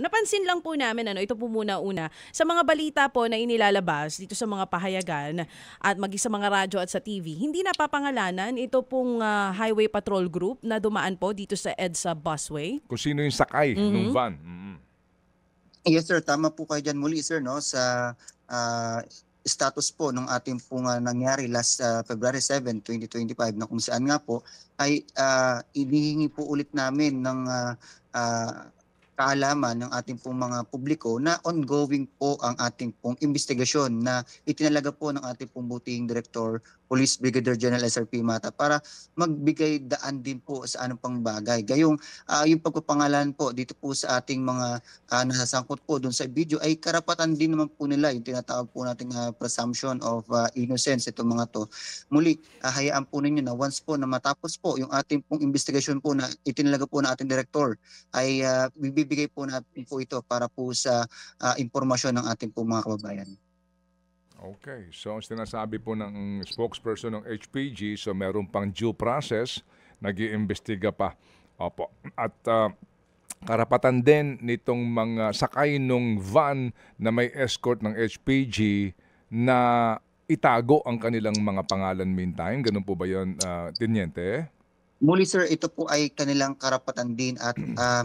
napansin lang po namin, ito po muna una, sa mga balita po na inilalabas dito sa mga pahayagan at maging sa mga radyo at sa TV, hindi napapangalanan ito pong Highway Patrol Group na dumaan po dito sa EDSA Busway. Kung sino yung sakay nung van. Yes sir, tama po kayo dyan muli sir, no? Sa status po ng ating pong nangyari last February 7, 2025 na kung saan nga po ay inihingi po ulit namin ng kaalaman ng ating pong mga publiko na ongoing po ang ating pong investigasyon na itinalaga po ng ating pong butihing Director Police Brigadier General SRP Mata para magbigay daan din po sa anong pang bagay. Gayong yung pagpapangalan po dito po sa ating mga nasasangkot po doon sa video ay karapatan din naman po nila yung tinatawag po nating presumption of innocence itong mga to. Muli, hayaan po ninyo na once po na matapos po yung ating pong investigasyon po na itinalaga po ng ating Director ay bibigay po natin po ito para po sa impormasyon ng ating po mga kababayan. Okay, so sinasabi po ng spokesperson ng HPG, so meron pang due process, nag-iimbestiga pa. Opo. At karapatan din nitong mga sakay nung van na may escort ng HPG na itago ang kanilang mga pangalan meantime. Ganun po ba yun, Teniente? Muli sir, ito po ay kanilang karapatan din at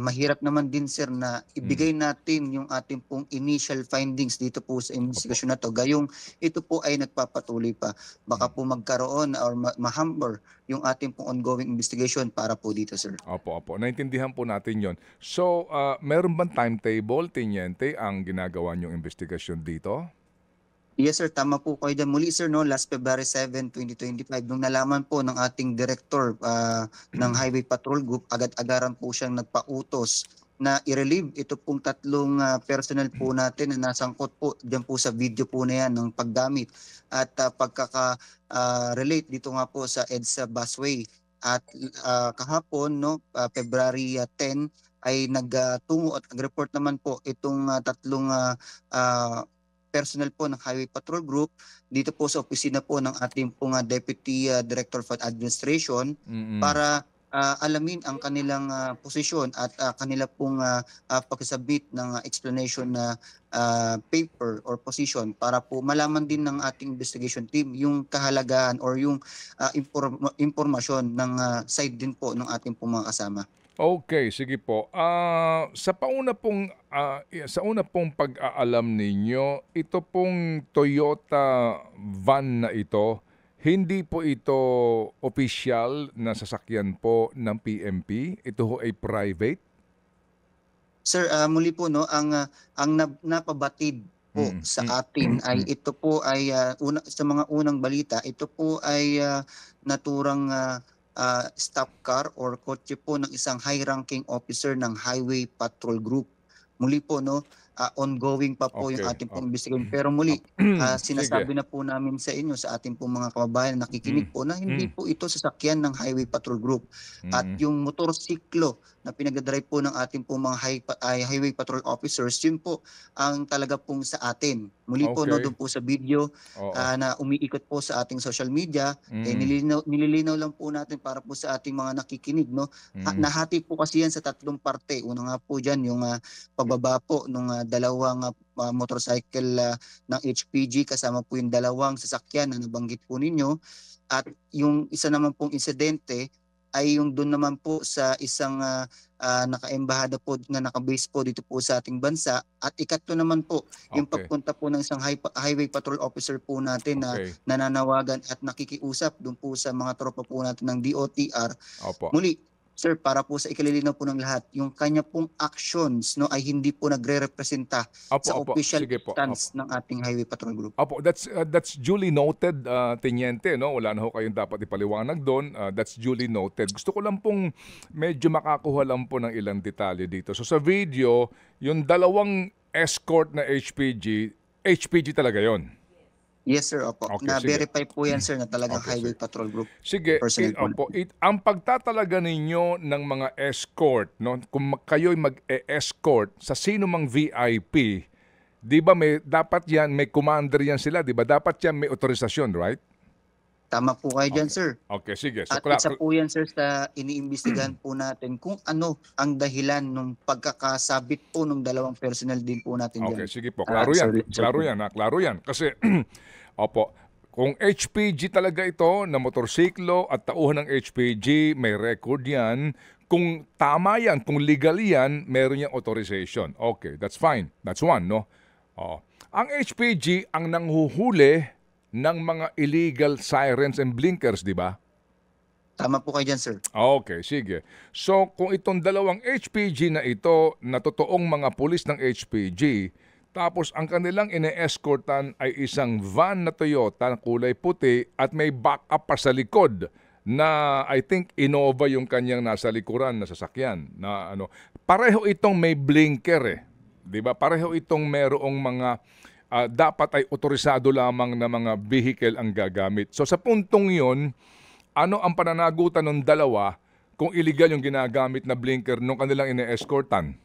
mahirap naman din sir na ibigay natin yung ating pong initial findings dito po sa investigasyon na to. Gayong ito po ay nagpapatuloy pa. Baka po magkaroon or mahamper yung ating pong ongoing investigation para po dito sir. Opo. Naintindihan po natin yon. So, meron bang timetable, Teniente, ang ginagawa niyong investigasyon dito? Yes sir, tama po kayo dyan. Muli sir, no, last February 7, 2025, nung nalaman po ng ating director ng Highway Patrol Group, agad-agaran po siyang nagpautos na i-relieve ito pong tatlong personnel po natin na nasangkot po dyan po sa video po na yan ng paggamit at pagkaka-relate dito nga po sa EDSA Busway. At kahapon, no, February 10, ay nagtungo at nag-report naman po itong tatlong personnel po ng Highway Patrol Group dito po sa opisina po ng ating pong Deputy Director of Administration para alamin ang kanilang posisyon at kanila pong pag-submit ng explanation na paper or position para po malaman din ng ating investigation team yung kahalagahan or yung impormasyon ng side din po ng ating pong mga kasama. Okay, sige po. Sa una pong pag-aalam ninyo, ito pong Toyota van na ito, hindi po ito official na sasakyan po ng PNP. Ito ho ay private. Sir, muli po no, ang napabatid po sa atin ay ito po ay sa mga unang balita, ito po ay naturang staff car or kotse po ng isang high-ranking officer ng Highway Patrol Group. Muli po, no, ongoing pa po yung ating pong investigation. Pero muli, sinasabi na po namin sa inyo, sa ating pong mga kababayan na nakikinig po na hindi po ito sasakyan ng Highway Patrol Group. At yung motorsiklo na pinag-drive po ng ating pong mga Highway Patrol officers, yun po ang talaga pong sa atin. Muli po, no, doon po sa video na umiikot po sa ating social media, nililinaw lang po natin para po sa ating mga nakikinig. No? Nahati po kasi yan sa tatlong parte. Una nga po dyan, yung pagbaba po ng dalawang motorcycle ng HPG kasama po yung dalawang sasakyan na nabanggit po ninyo. At yung isa naman pong insidente ay yung doon naman po sa isang naka-embahada po na naka-base po dito po sa ating bansa. At ikatlo naman po yung pagpunta po ng isang highway patrol officer po natin na nananawagan at nakikiusap doon po sa mga tropa po natin ng DOTR. Muli, sir, para po sa ikalilinaw po ng lahat, yung kanya pong actions no ay hindi po nagre-representa sa official stance ng ating Highway Patrol Group. That's duly noted, Teniente, no? Wala na ho kayong dapat ipaliwanag doon. That's duly noted. Gusto ko lang pong medyo makakuha lang po ng ilang detalye dito. So sa video, yung dalawang escort na HPG talaga yon. Yes sir, opo. Na-verify po yan sir na talagang Highway Patrol Group. Sige, ang pagtatalaga ninyo ng mga escort, no? Kung kayo'y mag-escort sa sino mang VIP, di ba dapat yan, may commander yan sila, di ba? Dapat yan may autorisasyon, right? Tama po kayo dyan, Okay. sir. Okay, sige. So, At isa po yan, sir, sa iniimbestigahan po natin kung ano ang dahilan ng pagkakasabit po ng dalawang personnel din po natin okay, dyan. sige po. Klaro yan. Sir, Klaro yan. Klaro yan. Kasi, opo, kung HPG talaga ito, na motorsiklo at tauhan ng HPG, may record yan. Kung tama yan, kung legal yan, meron yung authorization. Okay, that's fine. That's one, no? Oh. Ang HPG ang nanghuhuli ng mga illegal sirens and blinkers, di ba? Tama po kayo dyan, sir. Okay, sige. So, kung itong dalawang HPG na ito, na totoong mga pulis ng HPG, tapos ang kanilang ine-escortan ay isang van na Toyota na kulay puti at may backup pa sa likod na I think Innova yung kanyang nasa likuran na sasakyan. Na, ano, pareho itong may blinker eh. Di ba? Pareho itong merong mga dapat ay otorisado lamang na mga vehicle ang gagamit. So sa puntong yon, ano ang pananagutan ng dalawa kung illegal yung ginagamit na blinker nung kanilang ine-escortan?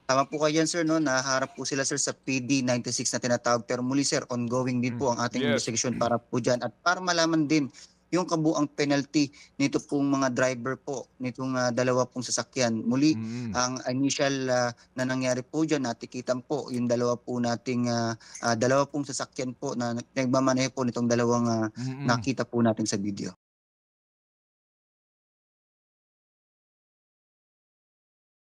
Tama po kayo dyan, sir, no? Naharap po sila, sir, sa PD 96 na tinatawag. Pero muli, sir, ongoing din po ang ating Yes. investigation para po dyan. At para malaman din yung kabuang penalty nito pong mga driver po, nitong dalawa pong sasakyan. Muli, ang initial na nangyari po dyan, natikitan po yung dalawa po nating, dalawa pong sasakyan po na nagmamaneho po nitong dalawang nakita po natin sa video.